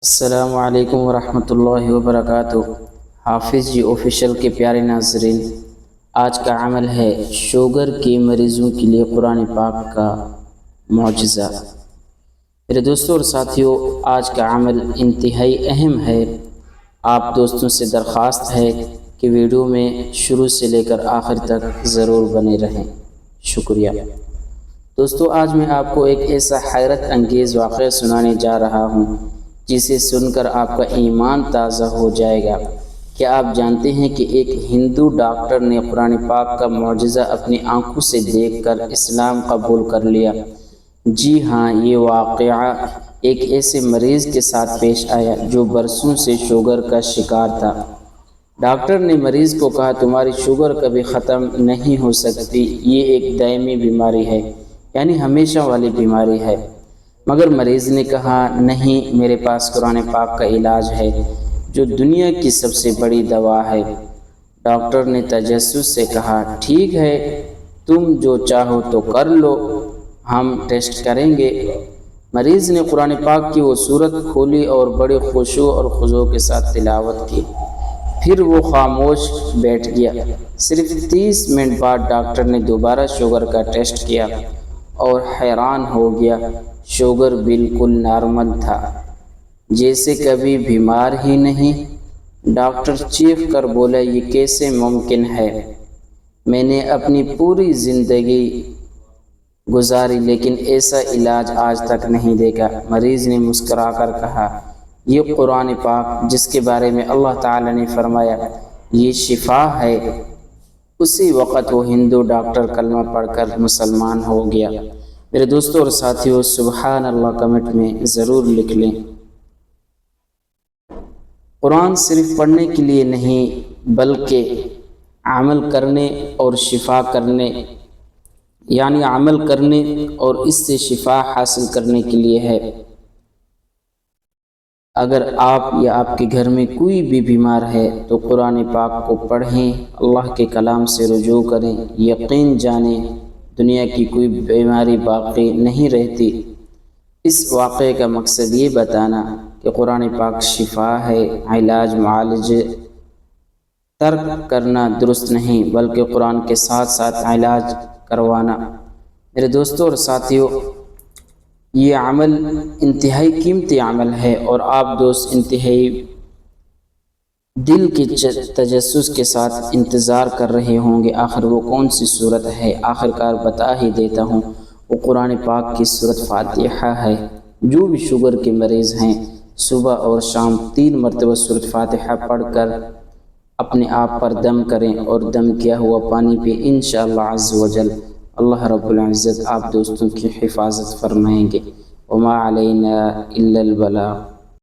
السلام علیکم ورحمۃ اللہ وبرکاتہ۔ حافظ جی آفیشیل کے پیارے ناظرین، آج کا عمل ہے شوگر کے مریضوں کے لیے قرآن پاک کا معجزہ۔ میرے دوستوں اور ساتھیوں، آج کا عمل انتہائی اہم ہے۔ آپ دوستوں سے درخواست ہے کہ ویڈیو میں شروع سے لے کر آخر تک ضرور بنے رہیں۔ شکریہ دوستو، آج میں آپ کو ایک ایسا حیرت انگیز واقعہ سنانے جا رہا ہوں جسے سن کر آپ کا ایمان تازہ ہو جائے گا۔ کیا آپ جانتے ہیں کہ ایک ہندو ڈاکٹر نے قرآن پاک کا معجزہ اپنی آنکھوں سے دیکھ کر اسلام قبول کر لیا؟ جی ہاں، یہ واقعہ ایک ایسے مریض کے ساتھ پیش آیا جو برسوں سے شوگر کا شکار تھا۔ ڈاکٹر نے مریض کو کہا، تمہاری شوگر کبھی ختم نہیں ہو سکتی، یہ ایک دائمی بیماری ہے، یعنی ہمیشہ والی بیماری ہے۔ مگر مریض نے کہا، نہیں، میرے پاس قرآن پاک کا علاج ہے جو دنیا کی سب سے بڑی دوا ہے۔ ڈاکٹر نے تجسس سے کہا، ٹھیک ہے، تم جو چاہو تو کر لو، ہم ٹیسٹ کریں گے۔ مریض نے قرآن پاک کی وہ سورت کھولی اور بڑے خشوع اور خضوع کے ساتھ تلاوت کی، پھر وہ خاموش بیٹھ گیا۔ صرف 30 منٹ بعد ڈاکٹر نے دوبارہ شوگر کا ٹیسٹ کیا اور حیران ہو گیا، شوگر بالکل نارمل تھا، جیسے کبھی بیمار ہی نہیں۔ ڈاکٹر چیخ کر بولا، یہ کیسے ممکن ہے؟ میں نے اپنی پوری زندگی گزاری لیکن ایسا علاج آج تک نہیں دیکھا۔ مریض نے مسکرا کر کہا، یہ قرآن پاک جس کے بارے میں اللہ تعالی نے فرمایا یہ شفا ہے۔ اسی وقت وہ ہندو ڈاکٹر کلمہ پڑھ کر مسلمان ہو گیا۔ میرے دوستوں اور ساتھیوں، سبحان اللہ کمنٹ میں ضرور لکھ لیں۔ قرآن صرف پڑھنے کے لیے نہیں بلکہ عمل کرنے اور شفا کرنے، یعنی عمل کرنے اور اس سے شفا حاصل کرنے کے لیے ہے۔ اگر آپ یا آپ کے گھر میں کوئی بھی بیمار ہے تو قرآن پاک کو پڑھیں، اللہ کے کلام سے رجوع کریں، یقین جانیں دنیا کی کوئی بیماری باقی نہیں رہتی۔ اس واقعے کا مقصد یہ بتانا کہ قرآن پاک شفا ہے، علاج معالجے ترک کرنا درست نہیں بلکہ قرآن کے ساتھ ساتھ علاج کروانا۔ میرے دوستوں اور ساتھیوں، یہ عمل انتہائی قیمتی عمل ہے اور آپ دوست انتہائی دل کی تجسس کے ساتھ انتظار کر رہے ہوں گے، آخر وہ کون سی صورت ہے؟ آخر کار بتا ہی دیتا ہوں، وہ قرآن پاک کی سورت فاتحہ ہے۔ جو بھی شوگر کے مریض ہیں، صبح اور شام 3 مرتبہ سورت فاتحہ پڑھ کر اپنے آپ پر دم کریں اور دم کیا ہوا پانی پہ، انشاءاللہ عز و جل اللہ رب العزت آپ دوستوں کی حفاظت فرمائیں گے۔ وما علینا الا البلاغ۔